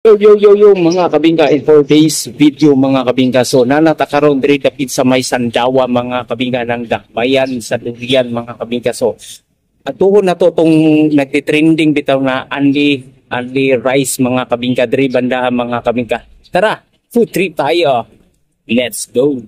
Yo, mga kabingka, in for today's video mga kabingka. So nanatakaroon diri dapit sa may Sandawa mga kabingka ng dakbayan sa Durian mga kabingka. So atuhon na to tong nagtitrending bitaw na only rice mga kabingka diri banda mga kabingka. Tara, food trip tayo. Let's go.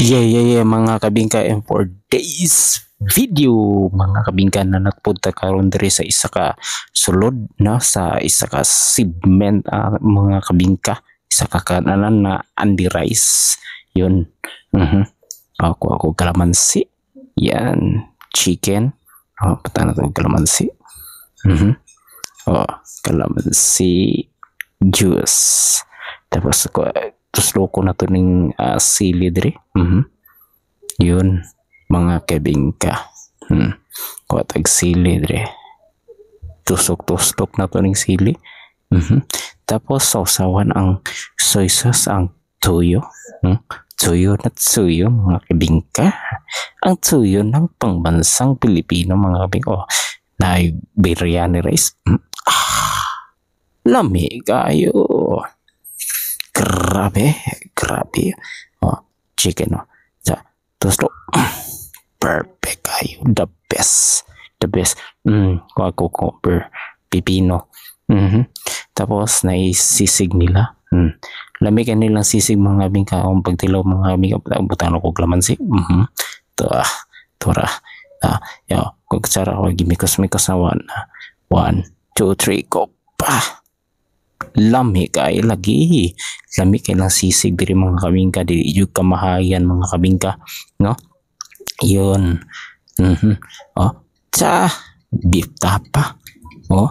Yeah, mga kabingka, and for days video mga kabingka na nagpunta karon diri sa isa ka sulod na sa isa ka segment mga kabingka, isa ka kananan na Andy Rice yun. Ako kalamansi yan, chicken, pata na to kalamansi, kalamansi juice, tapos ako loko na to ning sili diri. Yun mga kabingka, kuha tag sili diri, tusok na to ning sili. Tapos sausawan ang soy sauce, ang tuyo, tuyo mga kabingka, ang tuyo ng pangbansang Pilipino mga kabingka. Na biryani rice, lami kayo. Grabe. Chicken, terus lo perfect kayo, the best. Ko pipino. Tapos naisisig nila. Lami ka nilang sisig mga bingka, kung pagtilaw mga bingka, butang ko klamansi. Tora. Kung katsara ko, gimikos na 1, 2, 3, ko pa. Lami kay lagi, lami kay lang sisig diri mga kabingka, di yung kamahayan mga kabingka, no? Yun. Beef tapa, ko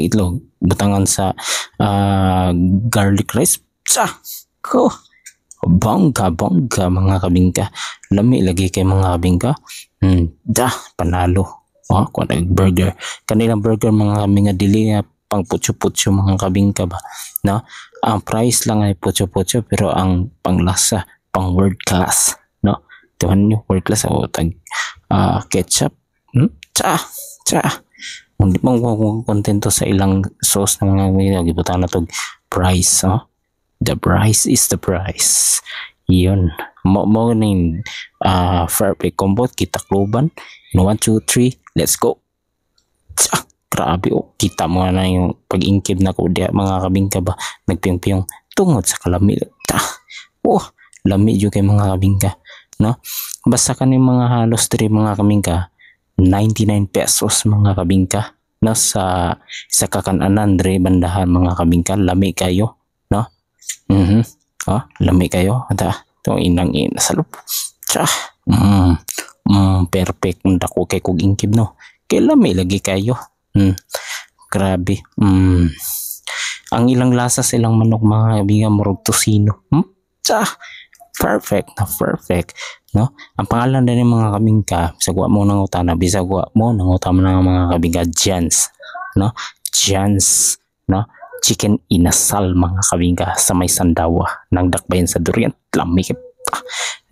itlog butangan sa garlic rice, ko bongga mga kabingka, lami lagi kay mga kabingka. Panalo. Kung burger, kanilang burger mga kabingka, dili nga pang putyo mga kabingka ba, no? Ang price lang ay putyo, pero ang panglasa pang world class, no? Tuhan nyo, world class o tag ketchup, hindi mong kontento sa ilang sauce na mga kabingka, gibutan na to price. The price is the price. Yun mo ning fair play combo, kita kluban 1, 2, 3, let's go. Grabe, kita mo na yung pag-ingkib na ko diya mga kabingka ba, nagpiyong-piyong tungod sa kalami. Lami yung kay mga kabingka, no? Basta kaning mga halos diri mga kabingka, 99 pesos mga kabingka, no? Sa kakananan diri bandahan mga kabingka, lami kayo, no? Lami kayo. Itong inang ina sa lupo. Tsa. Perfect. Dako kay kog ingkib no. Kay lami lagi kayo. Grabe. Ang ilang lasa silang manok mga kaibigan murag tosino. Tsa. Perfect na perfect. No? Ang pangalan din ng mga kabingka, bisag wa mo nang utana, bisag wa mo nang utana ng mga kabingka, Jans. No? Jans. No? Chicken inasal mga kabingka sa may sandawa nang dakbayan sa durian. Lami ka.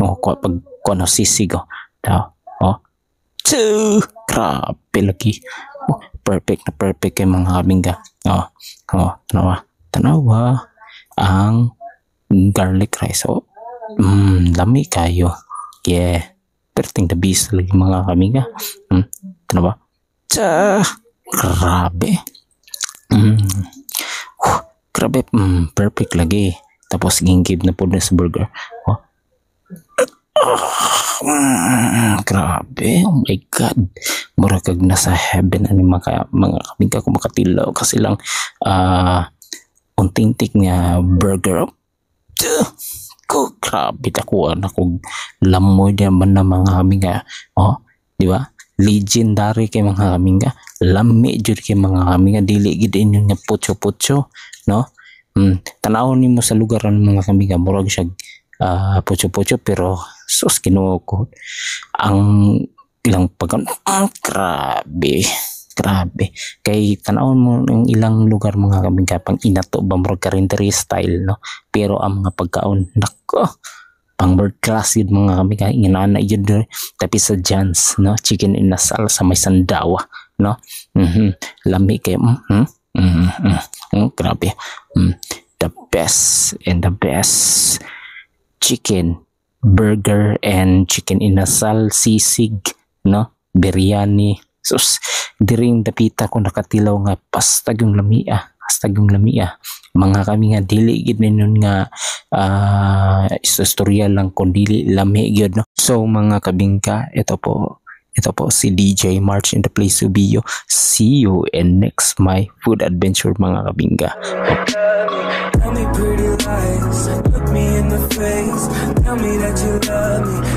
No, pag kono sisigo. Daw. Oh. Grabe lagi. Perfect na perfect kay mga kabingka. Tanawa ang garlic rice. Lami kayo. Yeah. Perting the beast lagi mga kabingka. Tanawa. Grabe. Grabe. Perfect lagi. Tapos ginggib na po na sa burger. Grabe. Oh my God. Mura kag nasa heaven ani mga kabingka kung makatilaw kasi lang unting-tik nga burger. Grabe takuha na kung lamoy naman na mga kabingka. Di ba? Legendary kay mga kabingka. Lami jud kay mga kabingka. Dili gid inyo nga putyo-putyo. No? Tanawon nimo sa lugar ng mga kabingka. Murag siya putyo-putyo pero sus kinuha ko. Ang ilang grabe kay tanawon mo ng ilang lugar mga kabingka pang inato ba murag karinderi style no, pero ang mga pagkaon nako pang world class yun mga kabingka. Inana yun tapi sa Jans no, chicken inasal sa may sandawa no. Lami kay grabe. The best and the best chicken burger and chicken inasal sisig no, biryani. Sus, diring dapita ko nakatilaw nga pastag yung lamia. Mga kami nga dili gid ninyo nga istorya lang kung dili lami gyud no. So mga kabingka, ito po si DJ March in the place to be you. See you in next my food adventure mga kabingka. Tell me pretty lies, look me in the face, tell me that you love me.